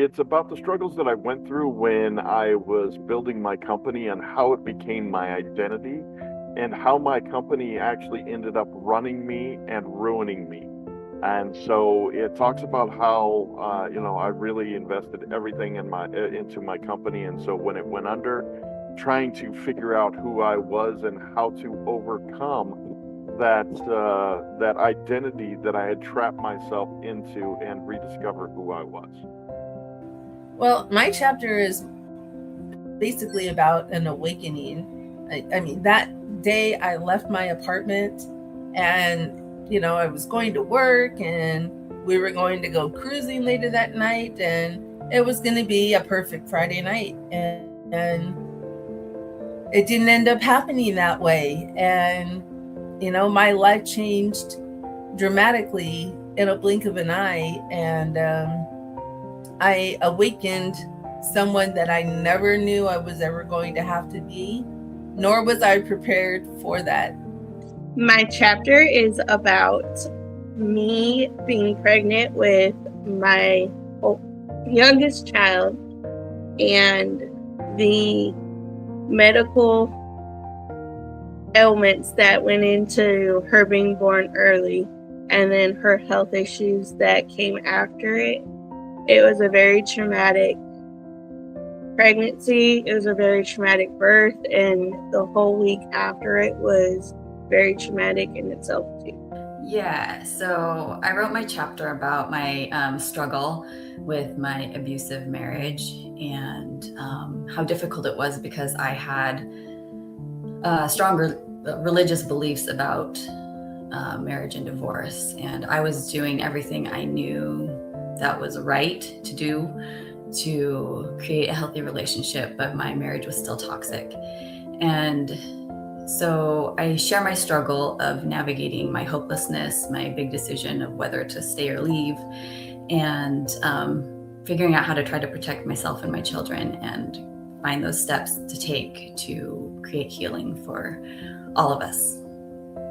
it's about the struggles that I went through when I was building my company and how it became my identity and how my company actually ended up running me and ruining me. And so it talks about how I really invested everything into my company, and so when it went under, trying to figure out who I was and how to overcome that identity that I had trapped myself into and rediscover who I was. Well, my chapter is basically about an awakening. I mean, that day I left my apartment and, I was going to work and we were going to go cruising later that night, and it was going to be a perfect Friday night. And it didn't end up happening that way. And, my life changed dramatically in a blink of an eye. And I awakened someone that I never knew I was ever going to have to be, nor was I prepared for that. My chapter is about me being pregnant with my youngest child and the medical ailments that went into her being born early, and then her health issues that came after it. It was a very traumatic pregnancy. It was a very traumatic birth, and the whole week after it was very traumatic in itself too. Yeah, so I wrote my chapter about my struggle with my abusive marriage and how difficult it was because I had stronger religious beliefs about marriage and divorce, and I was doing everything I knew that was right to do to create a healthy relationship, but my marriage was still toxic. And so I share my struggle of navigating my hopelessness, my big decision of whether to stay or leave, and figuring out how to try to protect myself and my children and find those steps to take to create healing for all of us.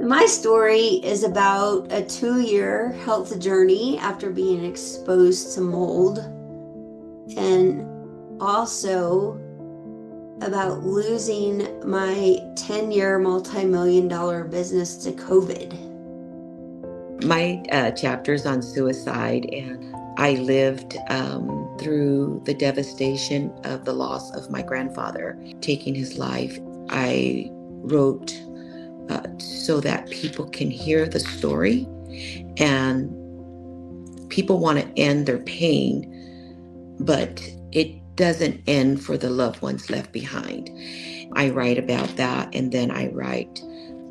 My story is about a 2-year health journey after being exposed to mold, and also about losing my 10-year multi-million-dollar business to COVID. My chapter's on suicide, and I lived through the devastation of the loss of my grandfather taking his life. I wrote so that people can hear the story, and people want to end their pain, but it doesn't end for the loved ones left behind. I write about that, and then I write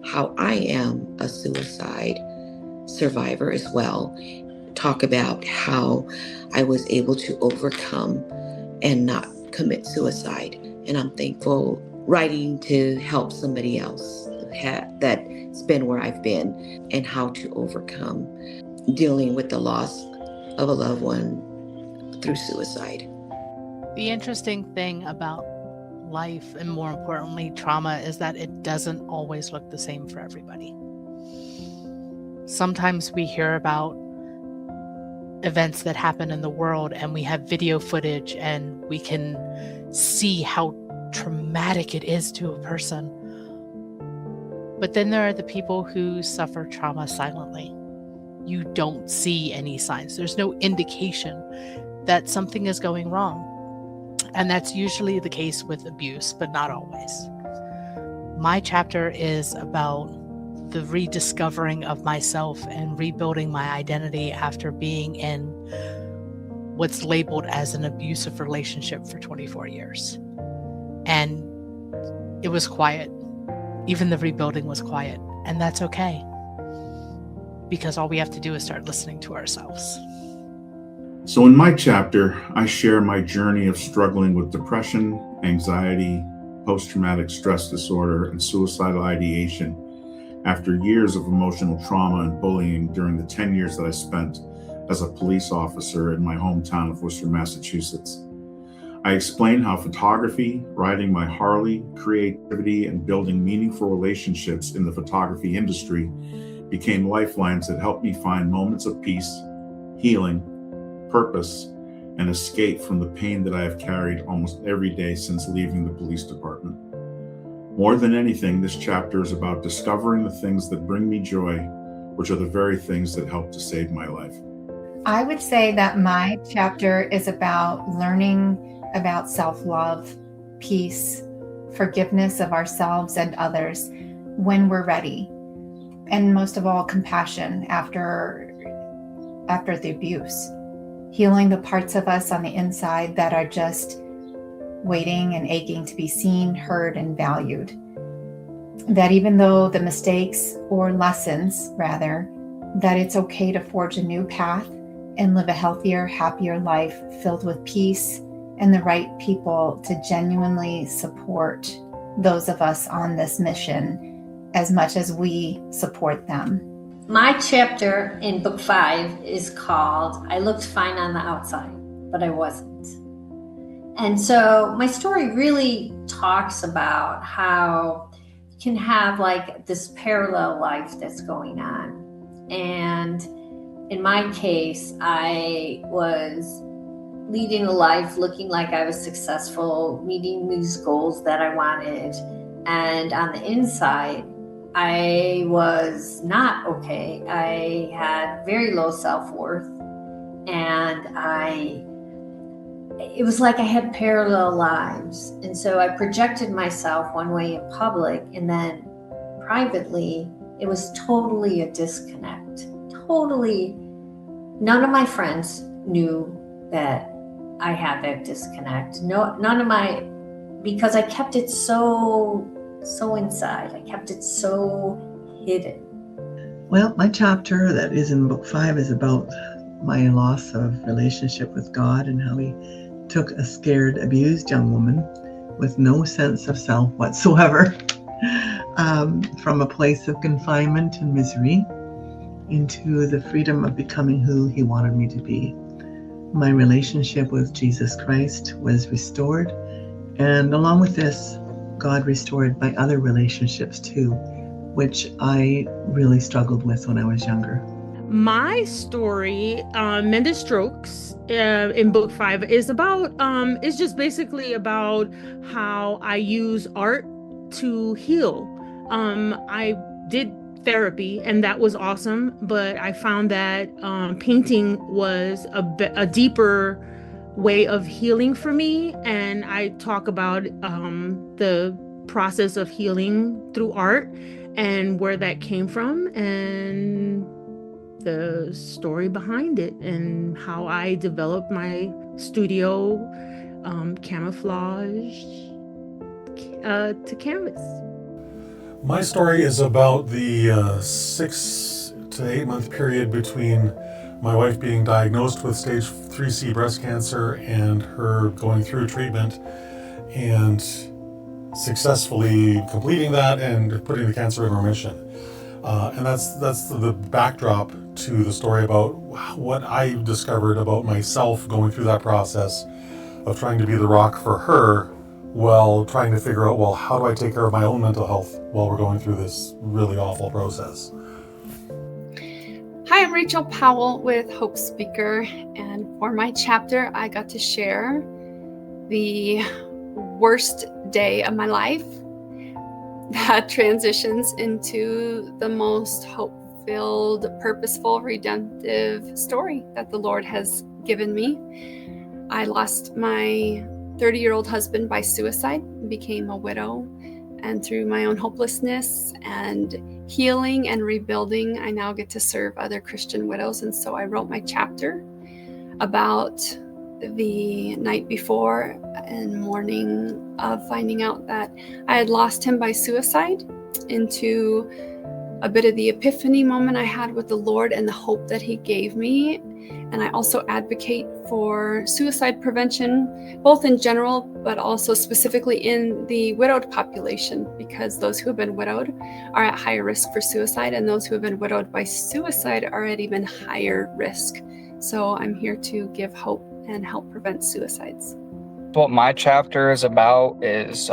how I am a suicide survivor as well. Talk about how I was able to overcome and not commit suicide. And I'm thankful writing to help somebody else that's been where I've been, and how to overcome dealing with the loss of a loved one through suicide. The interesting thing about life, and more importantly trauma, is that it doesn't always look the same for everybody. Sometimes we hear about events that happen in the world and we have video footage and we can see how traumatic it is to a person. But then there are the people who suffer trauma silently. You don't see any signs. There's no indication that something is going wrong. And that's usually the case with abuse, but not always. My chapter is about the rediscovering of myself and rebuilding my identity after being in what's labeled as an abusive relationship for 24 years. And it was quiet. Even the rebuilding was quiet. And that's okay, because all we have to do is start listening to ourselves. So in my chapter, I share my journey of struggling with depression, anxiety, post-traumatic stress disorder, and suicidal ideation after years of emotional trauma and bullying during the 10 years that I spent as a police officer in my hometown of Worcester, Massachusetts. I explain how photography, riding my Harley, creativity, and building meaningful relationships in the photography industry became lifelines that helped me find moments of peace, healing, purpose, and escape from the pain that I have carried almost every day since leaving the police department. More than anything, this chapter is about discovering the things that bring me joy, which are the very things that help to save my life. I would say that my chapter is about learning about self-love, peace, forgiveness of ourselves and others when we're ready. And most of all, compassion after the abuse. Healing the parts of us on the inside that are just waiting and aching to be seen, heard, and valued. That even though the mistakes or lessons, rather, that it's okay to forge a new path and live a healthier, happier life filled with peace and the right people to genuinely support those of us on this mission as much as we support them. My chapter in book 5 is called I Looked Fine on the Outside, but I Wasn't. And so my story really talks about how you can have like this parallel life that's going on. And in my case, I was leading a life looking like I was successful, meeting these goals that I wanted. And on the inside, I was not okay. I had very low self-worth, and it was like I had parallel lives. And so I projected myself one way in public, and then privately, it was totally a disconnect. Totally, none of my friends knew that I had that disconnect. Because I kept it so inside. I kept it so hidden. Well, my chapter that is in book 5 is about my loss of relationship with God and how he took a scared, abused young woman with no sense of self whatsoever from a place of confinement and misery into the freedom of becoming who he wanted me to be. My relationship with Jesus Christ was restored, and along with this, God restored my other relationships too, which I really struggled with when I was younger. My story, Mended Strokes, in book 5 is about, it's just basically about how I use art to heal. I did therapy and that was awesome, but I found that painting was a deeper way of healing for me, and I talk about the process of healing through art and where that came from and the story behind it and how I developed my studio camouflage to canvas. My story is about the 6 to 8 month period between my wife being diagnosed with stage 3C breast cancer and her going through treatment and successfully completing that and putting the cancer in remission. And that's the backdrop to the story about what I discovered about myself going through that process of trying to be the rock for her while trying to figure out, well, how do I take care of my own mental health while we're going through this really awful process? Hi, I'm Rachel Powell with Hope Speaker, and for my chapter, I got to share the worst day of my life that transitions into the most hope-filled, purposeful, redemptive story that the Lord has given me. I lost my 30-year-old husband by suicide, became a widow, and through my own hopelessness and healing and rebuilding, I now get to serve other Christian widows. And so I wrote my chapter about the night before and morning of finding out that I had lost him by suicide, into a bit of the epiphany moment I had with the Lord and the hope that he gave me. And I also advocate for suicide prevention, both in general, but also specifically in the widowed population, because those who have been widowed are at higher risk for suicide, and those who have been widowed by suicide are at even higher risk. So I'm here to give hope and help prevent suicides. What my chapter is about is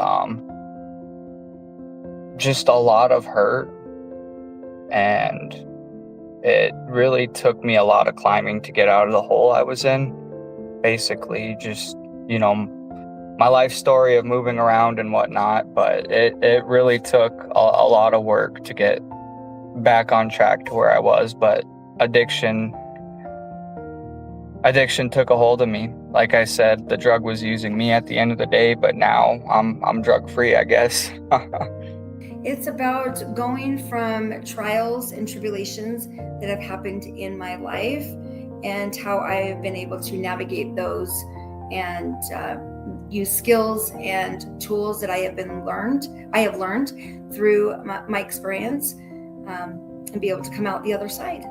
just a lot of hurt, and it really took me a lot of climbing to get out of the hole I was in. basically just, my life story of moving around and whatnot. But it really took a lot of work to get back on track to where I was. But addiction took a hold of me. Like I said, the drug was using me at the end of the day, but now I'm drug free, I guess. It's about going from trials and tribulations that have happened in my life and how I've been able to navigate those and use skills and tools that I have learned through my experience and be able to come out the other side.